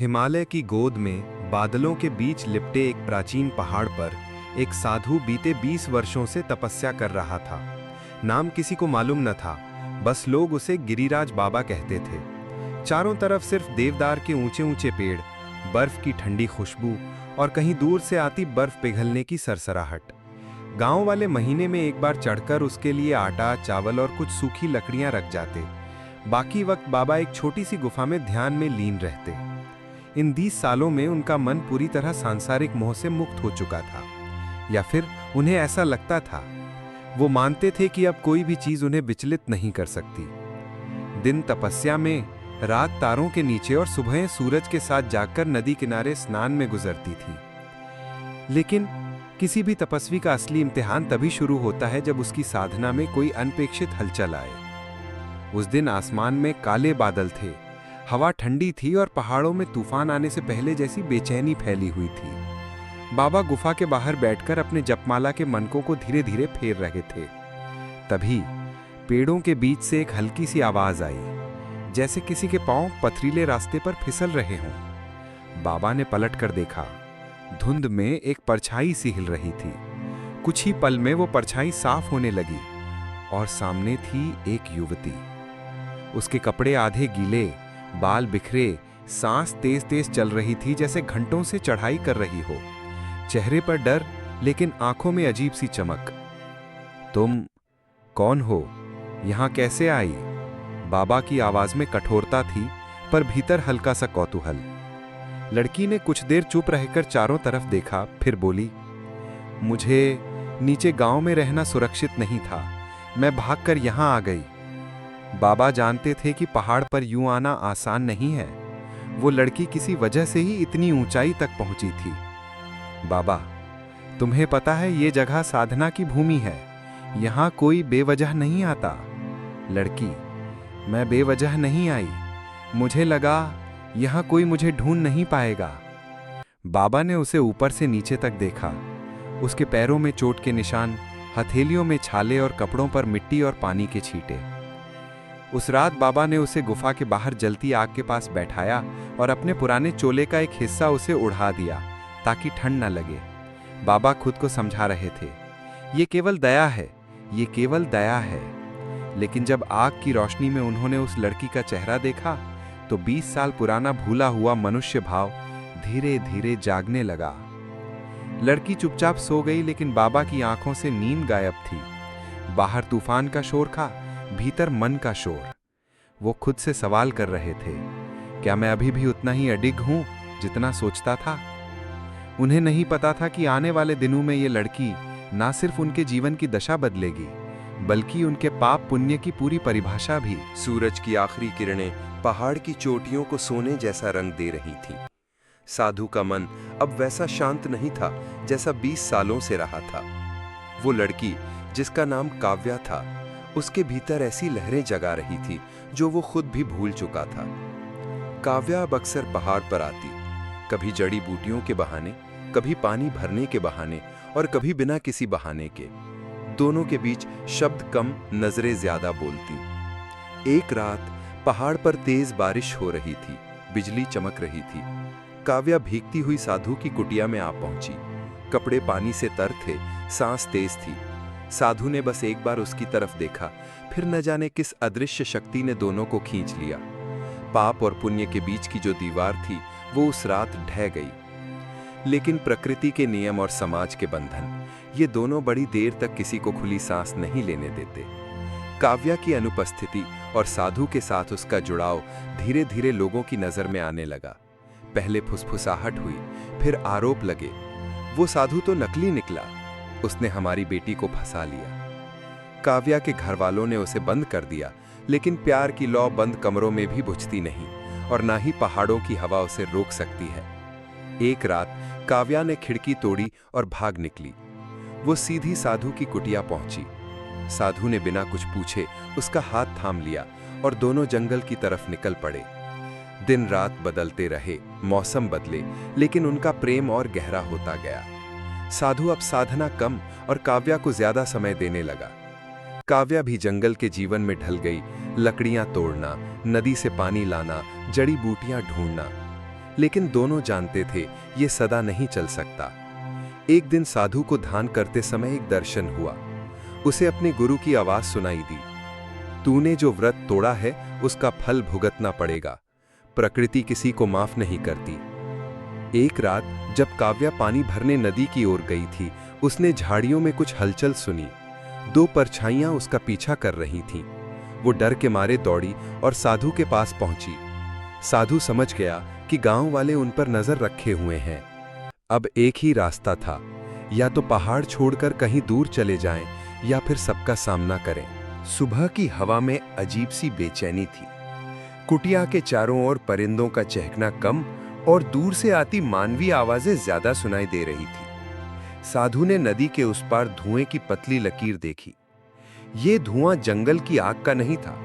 हिमालय की गोद में बादलों के बीच लिपटे एक प्राचीन पहाड़ पर एक साधु बीते 20 वर्षों से तपस्या कर रहा था। नाम किसी को मालूम न था, बस लोग उसे गिरिराज बाबा कहते थे। चारों तरफ सिर्फ देवदार के ऊंचे ऊंचे पेड़, बर्फ की ठंडी खुशबू और कहीं दूर से आती बर्फ पिघलने की सरसराहट। गांव वाले महीने में एक बार चढ़कर उसके लिए आटा, चावल और कुछ सूखी लकड़ियां रख जाते। बाकी वक्त बाबा एक छोटी सी गुफा में ध्यान में लीन रहते। इन 20 सालों में उनका मन पूरी तरह सांसारिक मोह से मुक्त हो चुका था, या फिर उन्हें ऐसा लगता था। वो मानते थे कि अब कोई भी चीज उन्हें विचलित नहीं कर सकती। दिन तपस्या में, रात तारों के नीचे और सुबह सूरज के साथ जागकर नदी किनारे स्नान में गुजरती थी। लेकिन किसी भी तपस्वी का असली इम्तिहान तभी शुरू होता है जब उसकी साधना में कोई अनपेक्षित हलचल आए। उस दिन आसमान में काले बादल थे, हवा ठंडी थी और पहाड़ों में तूफान आने से पहले जैसी बेचैनी फैली हुई थी। बाबा गुफा के बाहर बैठकर अपने जपमाला के मनकों को धीरे धीरे फेर रहे थे। तभी पेड़ों के बीच से एक हल्की सी आवाज आई, जैसे किसी के पांव पथरीले रास्ते पर फिसल रहे हों। बाबा ने पलट कर देखा। धुंध में एक परछाई सी हिल रही थी। कुछ ही पल में वो परछाई साफ होने लगी और सामने थी एक युवती। उसके कपड़े आधे गीले, बाल बिखरे, सांस तेज तेज चल रही थी जैसे घंटों से चढ़ाई कर रही हो। चेहरे पर डर, लेकिन आंखों में अजीब सी चमक। तुम कौन हो? यहां कैसे आई? बाबा की आवाज में कठोरता थी, पर भीतर हल्का सा कौतूहल। लड़की ने कुछ देर चुप रहकर चारों तरफ देखा, फिर बोली, मुझे नीचे गांव में रहना सुरक्षित नहीं था, मैं भागकर यहां आ गई। बाबा जानते थे कि पहाड़ पर यूं आना आसान नहीं है। वो लड़की किसी वजह से ही इतनी ऊंचाई तक पहुंची थी। बाबा, तुम्हें पता है ये जगह साधना की भूमि है, यहां कोई बेवजह नहीं आता। लड़की, मैं बेवजह नहीं आई, मुझे लगा यहां कोई मुझे ढूंढ नहीं पाएगा। बाबा ने उसे ऊपर से नीचे तक देखा। उसके पैरों में चोट के निशान, हथेलियों में छाले और कपड़ों पर मिट्टी और पानी के छींटे। उस रात बाबा ने उसे गुफा के बाहर जलती आग के पास बैठाया और अपने पुराने चोले का एक हिस्सा उसे उड़ा दिया ताकि ठंड न लगे। बाबा खुद को समझा रहे थे, ये केवल दया है, ये केवल दया है। लेकिन जब आग की रोशनी में उन्होंने उस लड़की का चेहरा देखा तो 20 साल पुराना भूला हुआ मनुष्य भाव धीरे धीरे जागने लगा। लड़की चुपचाप सो गई, लेकिन बाबा की आंखों से नींद गायब थी। बाहर तूफान का शोर था, भीतर मन का शोर। वो खुद से सवाल कर रहे थे, क्या मैं अभी भी उतना ही अडिग हूं जितना सोचता था? उन्हें नहीं पता था कि आने वाले दिनों में ये लड़की ना सिर्फ उनके जीवन की दशा बदलेगी, बल्कि उनके पाप पुण्य की पूरी परिभाषा भी। सूरज की आखिरी किरणें पहाड़ की चोटियों को सोने जैसा रंग दे रही थीं। साधु का मन अब वैसा शांत नहीं था जैसा 20 सालों से रहा था। वो लड़की जिसका नाम काव्या था, उसके भीतर ऐसी लहरें जगा रही थी जो वो खुद भी भूल चुका था। काव्या अब अक्सर पहाड़ पर आती, कभी जड़ी बूटियों के बहाने, कभी पानी भरने के बहाने और कभी बिना किसी बहाने के। दोनों के बीच शब्द कम, नजरें ज्यादा बोलती। एक रात पहाड़ पर तेज बारिश हो रही थी, बिजली चमक रही थी। काव्या भीगती हुई साधु की कुटिया में आ पहुंची। कपड़े पानी से तर थे, सांस तेज थी। साधु ने बस एक बार उसकी तरफ देखा, फिर न जाने किस अदृश्य शक्ति ने दोनों को खींच लिया। पाप और पुण्य के बीच की जो दीवार थी वो उस रात ढह गई। लेकिन प्रकृति के नियम और समाज के बंधन, ये दोनों बड़ी देर तक किसी को खुली सांस नहीं लेने देते। काव्या की अनुपस्थिति और साधु के साथ उसका जुड़ाव धीरे धीरे लोगों की नजर में आने लगा। पहले फुसफुसाहट हुई, फिर आरोप लगे, वो साधु तो नकली निकला, उसने हमारी बेटी को फंसा लिया। काव्या के घर वालों ने उसे बंद कर दिया, लेकिन प्यार की लौ बंद कमरों में भी बुझती नहीं, और ना ही पहाड़ों की हवा उसे रोक सकती है। एक रात काव्या ने खिड़की तोड़ी और भाग निकली। वो सीधी साधु की कुटिया पहुंची। साधु ने बिना कुछ पूछे उसका हाथ थाम लिया और दोनों जंगल की तरफ निकल पड़े। दिन रात बदलते रहे, मौसम बदले, लेकिन उनका प्रेम और गहरा होता गया। साधु अब साधना कम और काव्या को ज्यादा समय देने लगा। काव्या भी जंगल के जीवन में ढल गई, लकड़ियां तोड़ना, नदी से पानी लाना, जड़ी बूटियां ढूंढना। लेकिन दोनों जानते थे ये सदा नहीं चल सकता। एक दिन साधु को ध्यान करते समय एक दर्शन हुआ। उसे अपने गुरु की आवाज सुनाई दी, तूने जो व्रत तोड़ा है उसका फल भुगतना पड़ेगा। प्रकृति किसी को माफ नहीं करती। एक रात जब काव्या पानी भरने नदी की ओर गई थी, उसने झाड़ियों में कुछ हलचल सुनी। दो परछाइयां उसका पीछा कर रही थीं। वो डर के मारे दौड़ी और साधु के पास पहुंची। साधु समझ गया कि गांव वाले उन पर नजर रखे हुए हैं। अब एक ही रास्ता था, या तो पहाड़ छोड़कर कहीं दूर चले जाएं या फिर सबका सामना करें। सुबह की हवा में अजीब सी बेचैनी थी। कुटिया के चारों ओर परिंदों का चहकना कम और दूर से आती मानवीय आवाजें ज्यादा सुनाई दे रही थी। साधु ने नदी के उस पार धुएं की पतली लकीर देखी। ये धुआं जंगल की आग का नहीं था,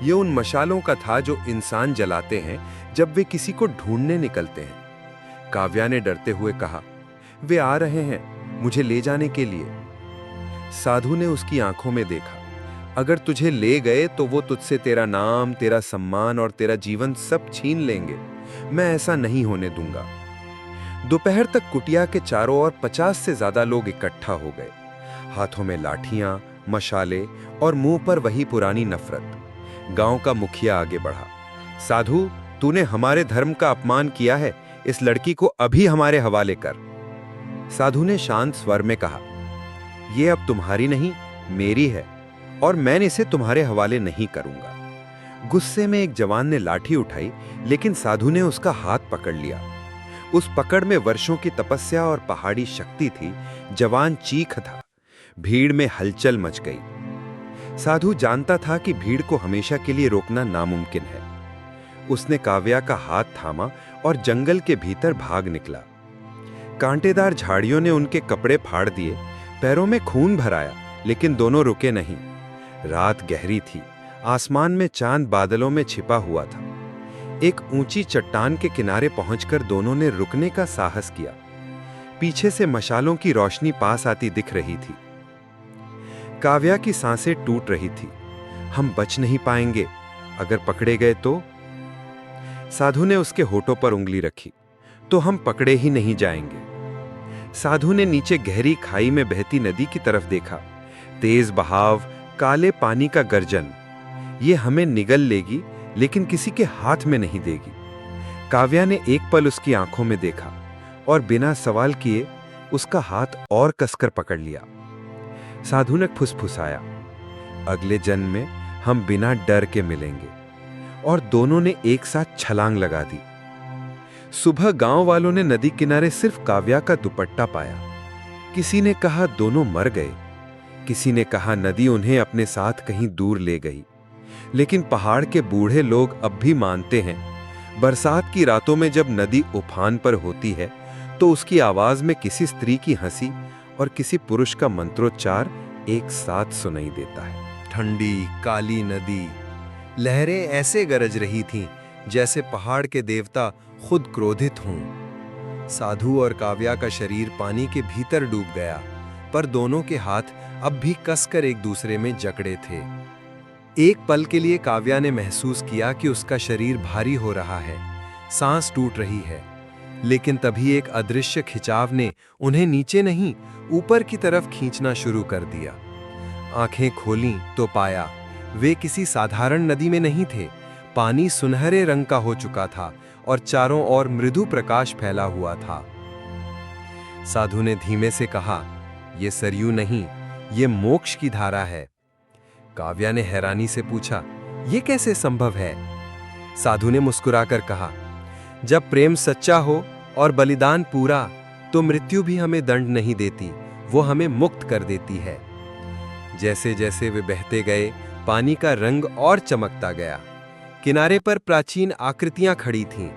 ये उन मशालों का था जो इंसान जलाते हैं जब वे किसी को ढूंढने निकलते हैं। काव्या ने डरते हुए कहा, वे आ रहे हैं मुझे ले जाने के लिए। साधु ने उसकी आंखों में देखा, अगर तुझे ले गए तो वो तुझसे तेरा नाम, तेरा सम्मान और तेरा जीवन सब छीन लेंगे। मैं ऐसा नहीं होने दूंगा। दोपहर तक कुटिया के चारों ओर 50 से ज्यादा लोग इकट्ठा हो गए। हाथों में लाठियां, मशाले और मुंह पर वही पुरानी नफरत। गांव का मुखिया आगे बढ़ा, साधु तूने हमारे धर्म का अपमान किया है, इस लड़की को अभी हमारे हवाले कर। साधु ने शांत स्वर में कहा, यह अब तुम्हारी नहीं मेरी है और मैं इसे तुम्हारे हवाले नहीं करूंगा। गुस्से में एक जवान ने लाठी उठाई, लेकिन साधु ने उसका हाथ पकड़ लिया। उस पकड़ में वर्षों की तपस्या और पहाड़ी शक्ति थी। जवान चीख था। भीड़ में हलचल मच गई। साधु जानता था कि भीड़ को हमेशा के लिए रोकना नामुमकिन है। उसने काव्या का हाथ थामा और जंगल के भीतर भाग निकला। कांटेदार झाड़ियों ने उनके कपड़े फाड़ दिए, पैरों में खून भराया, लेकिन दोनों रुके नहीं। रात गहरी थी, आसमान में चांद बादलों में छिपा हुआ था। एक ऊंची चट्टान के किनारे पहुंचकर दोनों ने रुकने का साहस किया। पीछे से मशालों की रोशनी पास आती दिख रही थी। काव्या की सांसें टूट रही थी। हम बच नहीं पाएंगे, अगर पकड़े गए तो? साधु ने उसके होठों पर उंगली रखी, तो हम पकड़े ही नहीं जाएंगे। साधु ने नीचे गहरी खाई में बहती नदी की तरफ देखा। तेज बहाव, काले पानी का गर्जन। ये हमें निगल लेगी, लेकिन किसी के हाथ में नहीं देगी। काव्या ने एक पल उसकी आंखों में देखा और बिना सवाल किए उसका हाथ और कसकर पकड़ लिया। साधु ने फुसफुसाया, अगले जन्म में हम बिना डर के मिलेंगे। और दोनों ने एक साथ छलांग लगा दी। सुबह गांव वालों ने नदी किनारे सिर्फ काव्या का दुपट्टा पाया। किसी ने कहा दोनों मर गए, किसी ने कहा नदी उन्हें अपने साथ कहीं दूर ले गई। लेकिन पहाड़ के बूढ़े लोग अब भी मानते हैं, बरसात की रातों में जब नदी उफान पर होती है तो उसकी आवाज में किसी स्त्री की हंसी और किसी पुरुष का मंत्रोच्चार एक साथ सुनाई देता है। ठंडी काली नदी, लहरें ऐसे गरज रही थीं जैसे पहाड़ के देवता खुद क्रोधित हों। साधु और काव्या का शरीर पानी के भीतर डूब गया, पर दोनों के हाथ अब भी कसकर एक दूसरे में जकड़े थे। एक पल के लिए काव्या ने महसूस किया कि उसका शरीर भारी हो रहा है, सांस टूट रही है। लेकिन तभी एक अदृश्य खिंचाव ने उन्हें नीचे नहीं, ऊपर की तरफ खींचना शुरू कर दिया। आंखें खोलीं तो पाया वे किसी साधारण नदी में नहीं थे। पानी सुनहरे रंग का हो चुका था और चारों ओर मृदु प्रकाश फैला हुआ था। साधु ने धीमे से कहा, यह सरयू नहीं, यह मोक्ष की धारा है। काव्या ने हैरानी से पूछा, यह कैसे संभव है? साधु ने मुस्कुराकर कहा, जब प्रेम सच्चा हो और बलिदान पूरा, तो मृत्यु भी हमें दंड नहीं देती, वो हमें मुक्त कर देती है। जैसे जैसे वे बहते गए, पानी का रंग और चमकता गया। किनारे पर प्राचीन आकृतियां खड़ी थीं,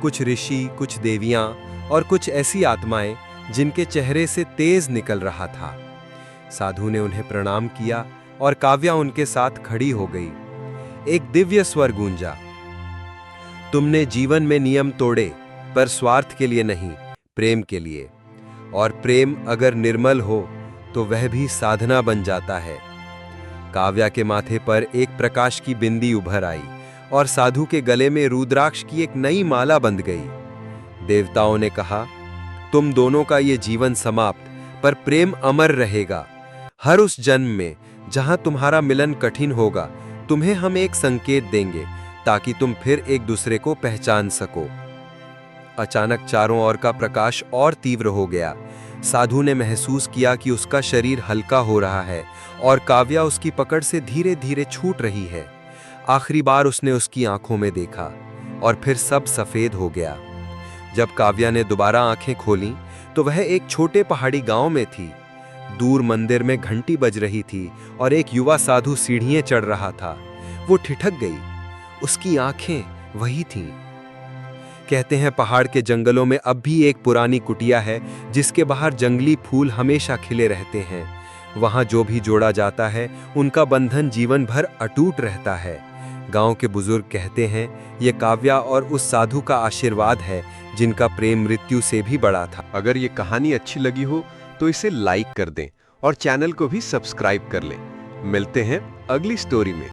कुछ ऋषि, कुछ देवियां और कुछ ऐसी आत्माएं जिनके चेहरे से तेज निकल रहा था। साधु ने उन्हें प्रणाम किया और काव्या उनके साथ खड़ी हो गई। एक दिव्य स्वर गूंजा, तुमने जीवन में नियम तोड़े, पर स्वार्थ के लिए नहीं, प्रेम के लिए। और प्रेम अगर निर्मल हो तो वह भी साधना बन जाता है। काव्या के माथे पर एक प्रकाश की बिंदी उभर आई और साधु के गले में रुद्राक्ष की एक नई माला बंध गई। देवताओं ने कहा, तुम दोनों का ये जीवन समाप्त, पर प्रेम अमर रहेगा। हर उस जन्म में जहां तुम्हारा मिलन कठिन होगा, तुम्हें हम एक संकेत देंगे ताकि तुम फिर एक दूसरे को पहचान सको। अचानक चारों ओर का प्रकाश और तीव्र हो गया। साधु ने महसूस किया कि उसका शरीर हल्का हो रहा है और काव्या उसकी पकड़ से धीरे धीरे छूट रही है। आखिरी बार उसने उसकी आंखों में देखा और फिर सब सफेद हो गया। जब काव्या ने दोबारा आंखें खोलीं, तो वह एक छोटे पहाड़ी गांव में थी। दूर मंदिर में घंटी बज रही थी और एक युवा साधु सीढ़ियां चढ़ रहा था। वो ठिठक गई। उसकी आंखें वही थीं। कहते हैं पहाड़ के जंगलों में अब भी एक पुरानी कुटिया है जिसके बाहर जंगली फूल हमेशा खिले रहते हैं। वहां जो भी जोड़ा जाता है उनका बंधन जीवन भर अटूट रहता है। गांव के बुजुर्ग कहते हैं ये काव्या और उस साधु का आशीर्वाद है जिनका प्रेम मृत्यु से भी बड़ा था। अगर ये कहानी अच्छी लगी हो तो इसे लाइक कर दें और चैनल को भी सब्सक्राइब कर लें। मिलते हैं अगली स्टोरी में।